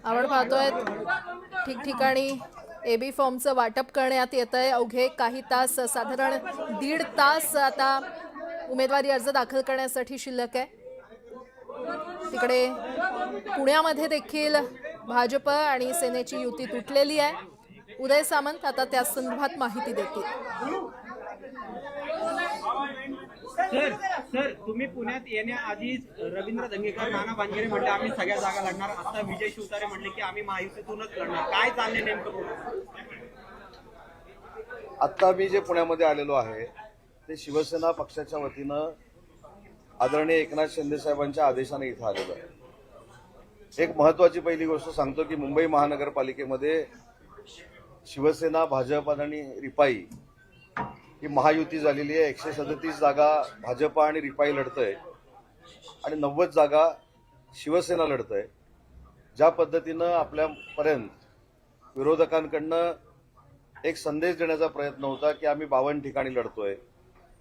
आपण पाहतोय ठिकठिकाणी एबी फॉर्मचं वाटप करण्यात येत आहे। अवघे काही तास, साधारण 1.5 तास आता उमेदवारी अर्ज दाखल करण्यासाठी शिल्लक आहे। तिकडे पुण्यामध्ये देखील भाजप आणि सेनेची युती तुटलेली आहे। उदय सामंत आता त्या संदर्भात माहिती देतील। सर तुम्ही पुण्यात येण्याआधीच रवींद्र धंगेकर, नाना भानगरे म्हटले आम्ही सगळ्या जागा लढणार। आता विजय शिवतारे म्हटले की आम्ही महायुतीतूनच लढणार। काय चाललंय नेमकं? आता मी जे पुण्यामध्ये आलेलो आहे ते शिवसेना पक्षाच्या वतीनं आदरणीय एकनाथ शिंदे साहेबांच्या आदेशाने इथं आलेलो आहे। एक महत्वाची पहिली गोष्ट सांगतो की मुंबई महानगरपालिकेमध्ये शिवसेना, भाजप आणि रिपाई ही महायुती झालेली आहे। 137 जागा भाजप आणि रिपाई लढतंय आणि 90 जागा शिवसेना लढतंय। ज्या पद्धतीनं आपल्यापर्यंत विरोधकांकडनं एक संदेश देण्याचा प्रयत्न होता की आम्ही 52 ठिकाणी लढतोय,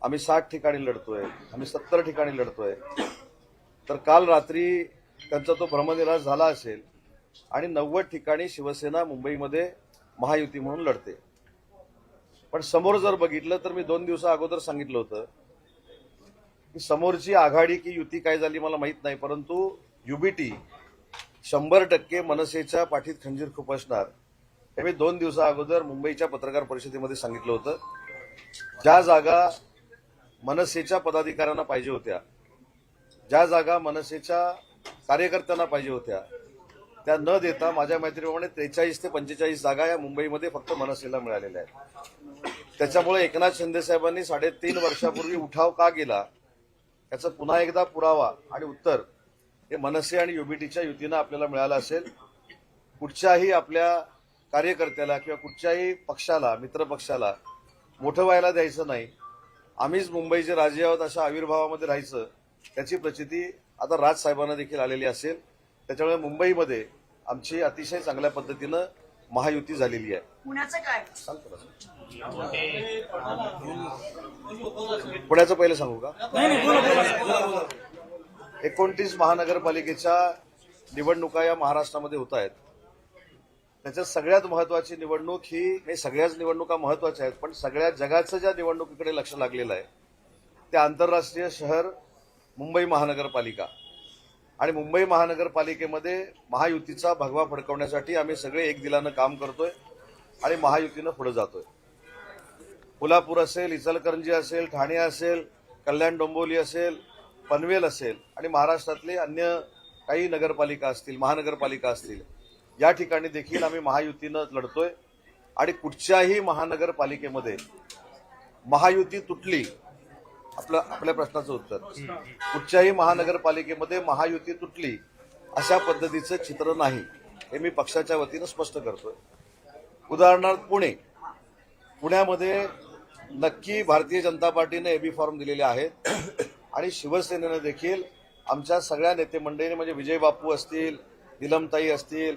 आम्ही 60 ठिकाणी लढतोय, आम्ही 70 ठिकाणी लढतोय, तर काल रात्री त्यांचा तो भ्रमनिरास झाला असेल आणि 90 ठिकाणी शिवसेना मुंबईमध्ये महायुती म्हणून लढते। पण समोर जर बघितलं तर मी 2 दिवसा अगोदर सांगितलं होतं की समोरची आघाडी की युती काय झाली मला माहित नाही, परंतु युबीटी 100% मनसेच्या पाठीत खंजीर खुपसणार हे मी 2 दिवसा अगोदर मुंबईच्या पत्रकार परिषदेमध्ये सांगितलं होतं। ज्या जागा मनसेच्या पदाधिकाऱ्यांना पाहिजे होत्या, ज्या जागा मनसेच्या कार्यकर्त्यांना पाहिजे होत्या, त्या न देता माझ्या माहितीप्रमाणे 43 ते 45 जागा या मुंबईमध्ये फक्त मनसेला मिळालेल्या आहेत। त्याच्यामुळे एकनाथ शिंदे साहेबांनी 3.5 वर्षापूर्वी उठाव का केला याचा पुन्हा एकदा पुरावा आणि उत्तर हे मनसे आणि युबीटीच्या युतीनं आपल्याला मिळालं असेल। कुठच्याही आपल्या कार्यकर्त्याला किंवा कुठच्याही पक्षाला, मित्रपक्षाला मोठं व्हायला द्यायचं नाही, आम्हीच मुंबईचे राजे आहोत अशा आविर्भावामध्ये राहायचं, त्याची प्रचिती आता राज साहेबांना देखील आलेली असेल। त्याच्यामुळे मुंबईमध्ये आमची अतिशय चांगल्या पद्धतीनं महायुती झालेली आहे। पुण्याचं काय सांगतो पुण्याचं पहिलं सांगू का? 29 महानगरपालिकेच्या निवडणुका या महाराष्ट्रामध्ये होत आहेत। त्याच्यात सगळ्यात महत्वाची निवडणूक ही, सगळ्याच निवडणुका महत्वाच्या आहेत, पण सगळ्या जगाचं ज्या निवडणुकीकडे लक्ष लागलेलं आहे ते आंतरराष्ट्रीय शहर मुंबई महानगरपालिका। आणि मुंबई महानगरपालिकेमध्ये महायुतीचा भगवा फडकवण्यासाठी आम्ही सगळे एक दिलानं काम करतोय आणि महायुतीनं पुढे जातोय। कोल्हापूर असेल, इचलकरंजी असेल, ठाणे असेल, कल्याण डोंबिवली असेल, पनवेल असेल आणि महाराष्ट्रातले अन्य काही नगरपालिका असतील, महानगरपालिका असतील, या ठिकाणी देखील आम्ही महायुतीनं लढतोय। आणि कुठच्याही महानगरपालिकेमध्ये महायुती तुटली, आपल्या प्रश्नाचं उत्तर, कुठच्याही महानगरपालिकेमध्ये महायुती तुटली अशा पद्धतीचं चित्र नाही, हे मी पक्षाच्या वतीनं स्पष्ट करतोय। उदाहरणार्थ पुण्यामध्ये नक्की भारतीय जनता पार्टीने एबी फॉर्म दिलेले आहेत आणि शिवसेनेनं देखील आमच्या सगळ्या नेते मंडळींनी, म्हणजे विजय बापू असतील, निलमताई असतील,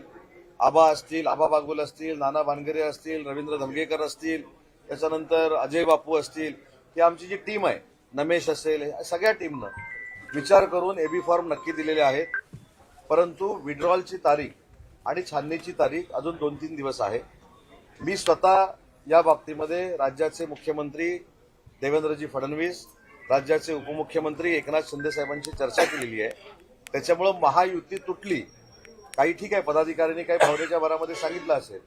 आबा असतील, आबा बागुल असतील, नाना भानगरे असतील, रवींद्र धंगेकर असतील, त्याच्यानंतर अजय बापू असतील, ही आमची जी टीम आहे, नमेश असेल, सगळ्या टीमनं विचार करून एबी फॉर्म नक्की दिलेले आहेत। परंतु विड्रॉलची तारीख आणि छाननीची तारीख अजून 2-3 दिवस आहे। मी स्वतः या बाबतीमध्ये राज्याचे मुख्यमंत्री देवेंद्रजी फडणवीस, राज्याचे उपमुख्यमंत्री एकनाथ शिंदे साहेबांची चर्चा केलेली आहे। त्याच्यामुळं महायुती तुटली, काही ठीक आहे, पदाधिकाऱ्यांनी काही भावनेच्या भरामध्ये सांगितलं असेल,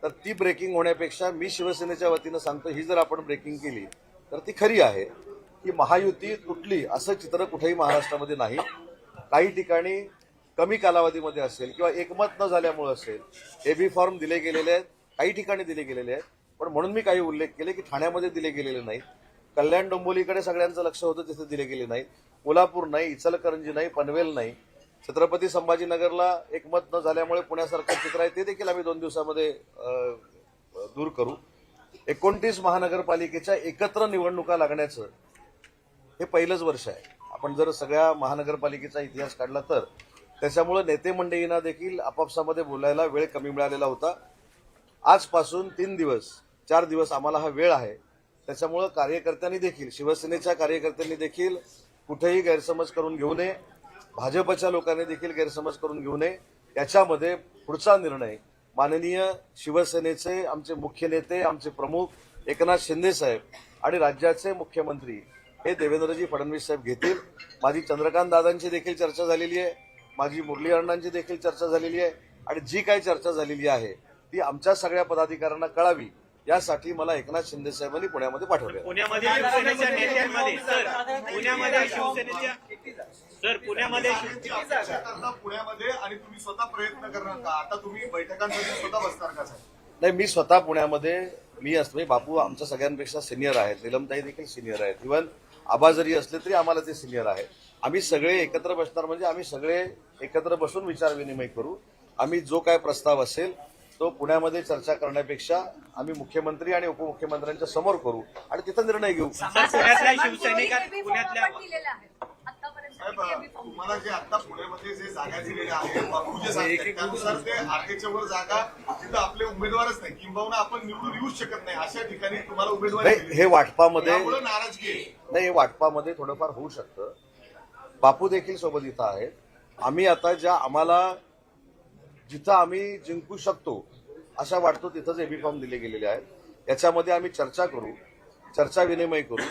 तर ती ब्रेकिंग होण्यापेक्षा मी शिवसेनेच्या वतीनं सांगतो, ही जर आपण ब्रेकिंग केली तर ती खरी आहे की महायुती तुटली असं चित्र कुठेही महाराष्ट्रामध्ये नाही। काही ठिकाणी कमी कालावधीमध्ये असेल किंवा एकमत न झाल्यामुळे असेल एबी फॉर्म दिले गेलेले आहेत, काही ठिकाणी दिले गेलेले आहेत, पण म्हणून मी काही उल्लेख केले की ठाण्यामध्ये दिले गेलेले नाहीत, कल्याण डोंबिवलीकडे सगळ्यांचं लक्ष होतं तिथे दिले गेले नाहीत, कोल्हापूर नाही, इचलकरंजी नाही, पनवेल नाही, छत्रपती संभाजीनगरला एकमत न झाल्यामुळे पुण्यासारखं चित्र आहे, ते देखील आम्ही 2 दिवसामध्ये दूर करू। 29 महानगरपालिकेच्या एकत्र निवडणुका लागण्याचं हे पहिलंच वर्ष आहे। आपण जर सगळ्या महानगरपालिकेचा इतिहास काढला तर त्याच्यामुळे नेते मंडळींना देखील आपापसामध्ये बोलायला वेळ कमी मिळालेला होता। आजपासून 4 दिवस आम्हाला हा वेळ आहे, त्याच्यामुळे कार्यकर्त्यांनी देखील, शिवसेनेच्या कार्यकर्त्यांनी देखील कुठेही गैरसमज करून घेऊ नये। भाजपच्या लोकांनी देखील गैरसमज करून घेऊ नये. याच्यामध्ये पुढचा निर्णय माननीय शिवसेनेचे आमचे मुख्य नेते, आमचे प्रमुख एकनाथ शिंदे साहेब आणि राज्याचे मुख्यमंत्री हे देवेंद्रजी फडणवीस साहेब घेतील. माझी चंद्रकांत दादांची देखील चर्चा झालेली आहे, माझी मुरली अण्णांची देखील चर्चा झालेली आहे आणि जी काही चर्चा झालेली आहे ती आमच्या सगळ्या पदाधिकाऱ्यांना कळावी यासाठी मला एकनाथ शिंदे साहेबांनी पुण्यामध्ये पाठवले. पुण्यामध्ये शिवसेनेच्या नेत्यांमध्ये पुण्यामध्ये आणि तुम्ही स्वतः प्रयत्न करणार का? आता तुम्ही बैठकांसाठी स्वतः बसणार का साहेब? नाही, मी स्वतः पुण्यामध्ये मी असतो. बापू आमच्या सगळ्यांपेक्षा सिनियर आहेत, नीलमताई देखील सिनियर आहेत, इव्हन आबा जरी असले तरी आम्हाला ते सिनियर आहेत. आम्ही सगळे एकत्र बसणार म्हणजे आम्ही सगळे एकत्र बसून विचार विनिमय करू. आम्ही जो काय प्रस्ताव असेल तो पुण्यामध्ये चर्चा करण्यापेक्षा आम्ही मुख्यमंत्री आणि उपमुख्यमंत्र्यांच्या समोर करू आणि तिथं निर्णय घेऊ. साहेब, तुम्हाला जे आता पुण्यामध्ये जे जागा दिलेल्या आहेत बापू जे सांगतात त्यानुसार ते आर्केच्या वर जागा तिथं आपले उमेदवारच नाही, किंबहुना आपण निवडून येऊच शकत नाही अशा ठिकाणी तुम्हाला उमेदवारी नाही, हे वाटपामध्ये त्यामुळे नाराजगी आहे. नाही, हे वाटपामध्ये थोडंफार होऊ शकतं. बापू देखील सोबत इथं आहेत. आम्ही आता ज्या आम्हाला जिथं आम्ही जिंकू शकतो अशा वाटतो तिथंच एबी फॉर्म दिले गेलेले आहेत. याच्यामध्ये आम्ही चर्चा करू, चर्चा विनिमय करू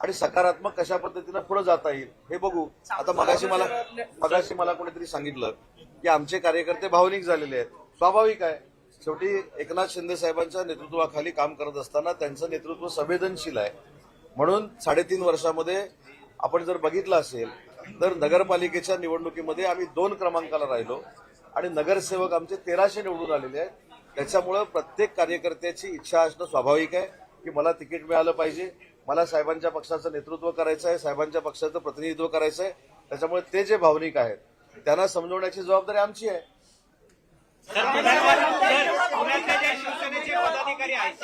आणि सकारात्मक कशा पद्धतीनं पुढे जाता येईल हे बघू. आता मगाशी मला कोणीतरी सांगितलं की आमचे कार्यकर्ते भावनिक झालेले आहेत. स्वाभाविक आहे, शेवटी एकनाथ शिंदे साहेबांच्या नेतृत्वाखाली काम करत असताना त्यांचं नेतृत्व संवेदनशील आहे. म्हणून 3.5 वर्षामध्ये आपण जर बघितलं असेल तर नगरपालिकेच्या निवडणुकीमध्ये आम्ही 2 क्रमांकाला राहिलो आणि नगरसेवक आमचे 1300 निवडून आलेले आहेत. त्याच्यामुळं प्रत्येक कार्यकर्त्याची इच्छा असणं स्वाभाविक आहे की मला तिकीट मिळालं पाहिजे, मला साहेबांच्या पक्षाचं नेतृत्व करायचं आहे, साहेबांच्या पक्षाचं प्रतिनिधित्व करायचं आहे. त्याच्यामुळे ते जे भावनिक आहेत त्यांना समजवण्याची जबाबदारी आमची आहे. शिवसेनेचे पदाधिकारी आहेत,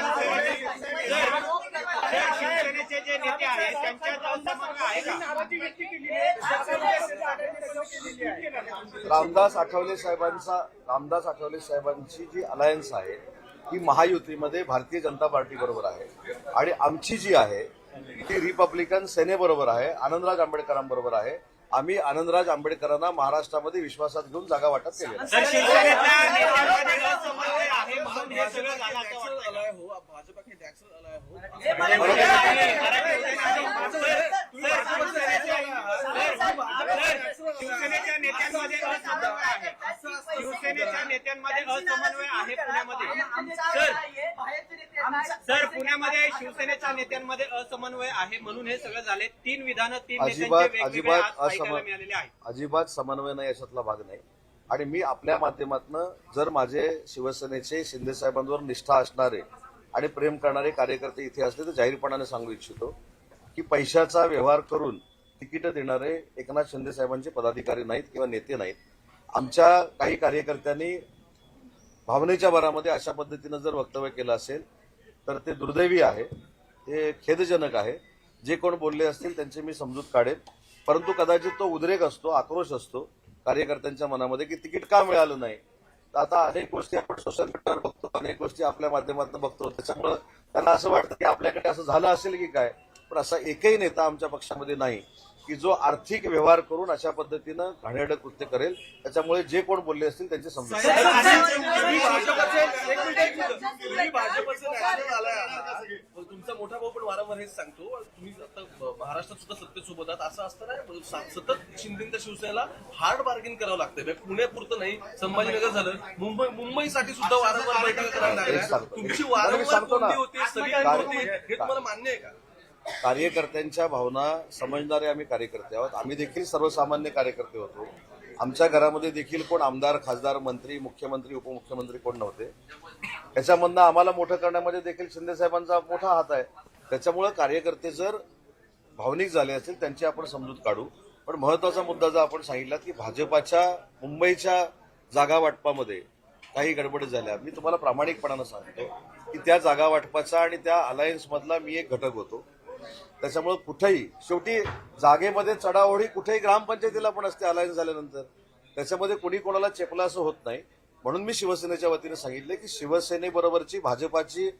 शिवसेनेचे जे नेते आहेत त्यांच्यात समन्वय आहे का? रामदास आठवले साहेबांची जी अलायन्स आहे ही महायुतीमध्ये भारतीय जनता पार्टी बरोबर आहे आणि आमची जी आहे ती रिपब्लिकन सेनेबरोबर आहे, आनंदराज आंबेडकरांबरोबर आहे. आम्ही आनंदराज आंबेडकरांना महाराष्ट्रामध्ये विश्वासात घेऊन जागा वाटप केलेलं शिवसेनेच्या नेत्यांमध्ये असमन्वय आहे पुण्यामध्ये. सर, पुण्यामध्ये शिवसेनेच्या नेत्यांमध्ये असमन्वय आहे म्हणून हे सगळं झाले. 3 विधानं 3 नेत्यांचे वेगवेगळे आज ऐकायला मिळालेले आहेत. अजिबात समन्वय नाही याच्यातला भाग नाही. आणि मी आपल्या माध्यमातून जर माझे शिवसेनेचे शिंदे साहेबांवर निष्ठा असणारे आणि प्रेम करणारे कार्यकर्ते इथे असले तर जाहीरपणाने सांगू इच्छितो की पैशाचा व्यवहार करून तिकीट देणारे एकनाथ शिंदे साहेबांचे पदाधिकारी नाहीत किंवा नेते नाहीत. आमच्या काही कार्यकर्त्यांनी भावनेच्या भरामध्ये अशा पद्धतीनं जर वक्तव्य केलं असेल तर ते दुर्दैवी आहे, ते खेदजनक आहे. जे कोण बोलले असतील त्यांची मी समजूत काढेन, परंतु कदाचित तो उद्रेक असतो, आक्रोश असतो कार्यकर्त्यांच्या मनामध्ये की तिकीट का मिळालं नाही. तर आता अनेक गोष्टी आपण सोशल मीडियावर बघतो, अनेक गोष्टी आपल्या माध्यमातून बघतो, त्याच्यामुळं त्यांना असं वाटतं की आपल्याकडे असं झालं असेल की काय. पण असा एकही नेता आमच्या पक्षामध्ये नाही की जो आर्थिक व्यवहार करून अशा पद्धतीनं घाणेरडं कृत्य करेल. त्याच्यामुळे जे कोण बोलले असतील त्यांची समजूत तुमचा मोठा भाऊ पण वारंवार हेच सांगतो, तुम्ही आता महाराष्ट्रात सुद्धा सत्तेसोबत आहात. असं असताना सतत शिंदेच्या शिवसेनेला हार्ड बार्गेन करावं लागतंय. पुण्यापुरतं नाही, संभाजीनगर झालं, मुंबईसाठी सुद्धा वारंवार बैठका करायला लागल्या. तुमची वारंवार कोणती होती, सगळी होती, हे तुम्हाला मान्य आहे का? कार्यकर्त्यांच्या भावना समजणारे आम्ही कार्यकर्ते आहोत. आम्ही देखील सर्वसामान्य कार्यकर्ते होतो. आमच्या घरामध्ये देखील कोण आमदार, खासदार, मंत्री, मुख्यमंत्री, उपमुख्यमंत्री कोण नव्हते. त्याच्यामधनं आम्हाला मोठं करण्यामध्ये देखील शिंदे साहेबांचा मोठा हात आहे. त्याच्यामुळे कार्यकर्ते जर भावनिक झाले असतील त्यांची आपण समजूत काढू. पण महत्वाचा मुद्दा जर आपण सांगितला की भाजपाच्या मुंबईच्या जागा वाटपामध्ये काही गडबडी झाल्या, मी तुम्हाला प्रामाणिकपणानं सांगतो की त्या जागा वाटपाचा आणि त्या अलायन्स मधला मी एक घटक होतो. त्याच्यामुळे कुठेही शेवटी जागेमध्ये चढाओढी कुठेही ग्रामपंचायतीला पण असते अलायन्स झाल्यानंतर. त्याच्यामध्ये कोणी कोणाला चेपला असं होत नाही. म्हणून मी शिवसेनेच्या वतीने सांगितले की शिवसेनेबरोबरची भाजपाची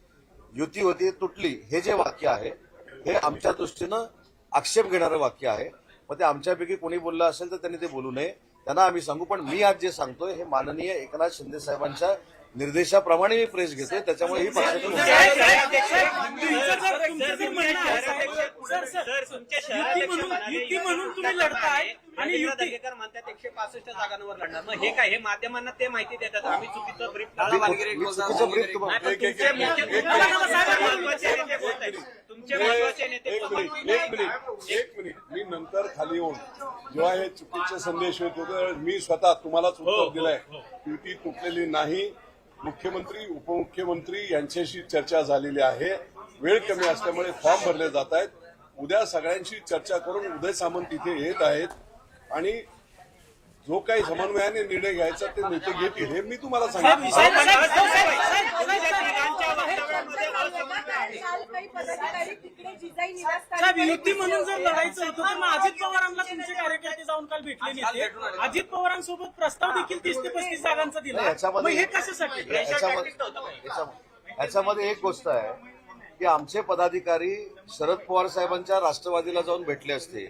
युती होती तुटली, हे जे वाक्य आहे हे आमच्या दृष्टीनं आक्षेप घेणारं वाक्य आहे. मग ते आमच्यापैकी कोणी बोललं असेल तर त्यांनी ते बोलू नये, त्यांना आम्ही सांगू. पण मी आज जे सांगतोय हे माननीय एकनाथ शिंदे साहेबांच्या निर्देशाप्रमाणे मी प्रेस घेतोय, त्याच्यामुळे ही पक्षाची तुमच्या युती म्हणून तुम्ही लढताय आणि रवींद्र दंगेकर म्हणतात 165 जागांवर लढणार. मग हे काय, हे माध्यमांना ते माहिती देतात आम्ही चुकीचं ब्रीफ चुकीचं ब्रीफ तुम्हाला तुमचे महत्वाचे नेते एक मिनिट मी नंतर खाली येऊन जेव्हा हे चुकीचे संदेश होत होते मी स्वतः तुम्हालाच उत्तर दिलंय. युती तुटलेली नाही. मुख्यमंत्री उपमुख्यमंत्री यांच्याशी चर्चा झालेली आहे. वेळ कमी असल्यामुळे फॉर्म भरले जात आहेत. उद्या सगळ्यांशी चर्चा करून उदय सामंत इथे येत आहेत आणि जो काही समन्वयाने निर्णय घ्यायचा ते नेते घेतील हे मी तुम्हाला सांगितलं. साहेब, युती म्हणून जर लढायचं होतं तर मग अजित पवारांना तुमचे कार्यकर्ते जाऊन काल भेटले नेते. अजित पवारांसोबत प्रस्ताव देखील 30 ते 35 जागांचा दिला. मग हे कशासाठी? याच्यामध्ये एक गोष्ट आहे की आमचे पदाधिकारी शरद पवार साहेबांच्या राष्ट्रवादीला जाऊन भेटले असते,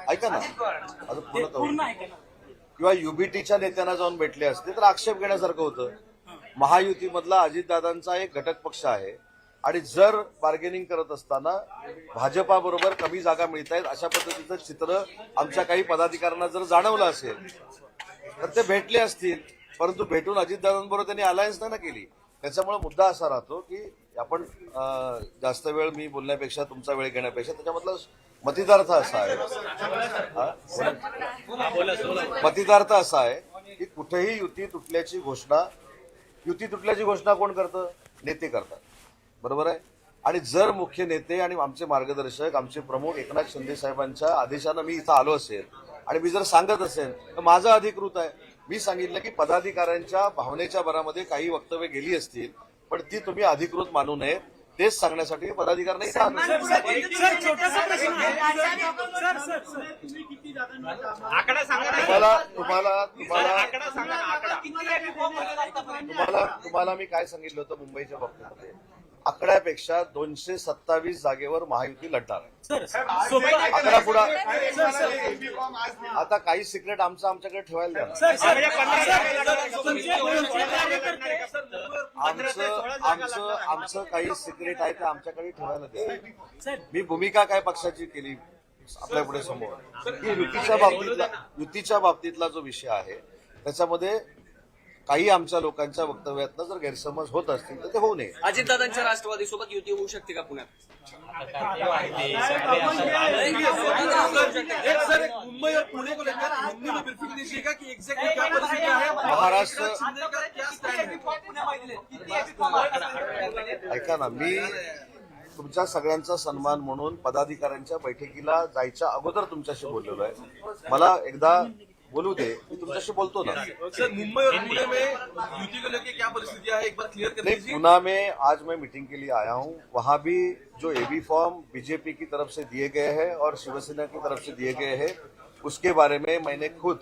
ऐका ना आता पूर्ण आहे का? किंवा युबीटीच्या नेत्यांना जाऊन भेटले असते तर आक्षेप घेण्यासारखं होतं. महायुतीमधला अजितदादांचा एक घटक पक्ष आहे आणि जर बार्गेनिंग करत असताना भाजपाबरोबर कमी जागा मिळत आहेत अशा पद्धतीचं चित्र आमच्या काही पदाधिकाऱ्यांना जर जाणवलं असेल तर ते भेटले असतील, परंतु भेटून अजितदादांबरोबर त्यांनी अलायन्स नाही ना केली. त्याच्यामुळे मुद्दा असा राहतो की आपण जास्त वेळ मी बोलण्यापेक्षा तुमचा वेळ घेण्यापेक्षा त्याच्यामधला मतितार्थ असा आहे की कुठेही युती तुटल्याची घोषणा कोण करतं? नेते करतात, बरोबर आहे. आणि जर मुख्य नेते आणि आमचे मार्गदर्शक आमचे प्रमुख एकनाथ शिंदे साहेबांच्या आदेशानं मी इथं आलो असेल आणि मी जर सांगत असेल तर माझं अधिकृत आहे. मी सांगितलं की पदाधिकाऱ्यांच्या भावनेच्या भरामध्ये काही वक्तव्य गेली असतील पण ती तुम्ही अधिकृत मानू नये, तेच सांगण्यासाठी पदाधिकाऱ्यांना इथं आणलं. आकडा सांगा ना. तुम्हाला मी काय सांगितलं होतं मुंबईच्या बाबतीमध्ये, आकड्यापेक्षा 227 जागेवर महायुती लढणार आहे. आकडा पुढा आता काही सिक्रेट आमच्याकडे ठेवायला द्या. आमचं काही सिक्रेट आहे ते आमच्याकडे ठेवायला द्या. मी भूमिका काय पक्षाची केली आपल्या पुढे समोर की युतीच्या बाबतीतला जो विषय आहे त्याच्यामध्ये काही आमच्या लोकांच्या वक्तव्यातनं जर गैरसमज होत असतील तर ते होऊ नये. अजितदादांच्या राष्ट्रवादीसोबत युती होऊ शकते का पुण्यात? मुंबई और पुणे को लेकर हिंदी में ब्रीफिंग दीजिएगा कि एग्जैक्टली क्या परिस्थिति है महाराष्ट्र क्या स्टैंड है? ऐका ना, मी तुमच्या सगळ्यांचा सन्मान म्हणून पदाधिकाऱ्यांच्या बैठकीला जायच्या अगोदर तुमच्याशी बोललेलो आहे. मला एकदा बोलू दे, मी तुमच्याशी बोलतो ना. सर, मुंबई और पुणे में युति को लेकर क्या परिस्थिति है एक बार क्लियर कर नहीं, दीजिए. पुणे में आज मैं मीटिंग के लिए आया हूं. वहां भी जो एबी फॉर्म बीजेपी की तरफ से दिए गए हैं और शिवसेना की तरफ से दिए गए हैं उसके बारे में मैंने खुद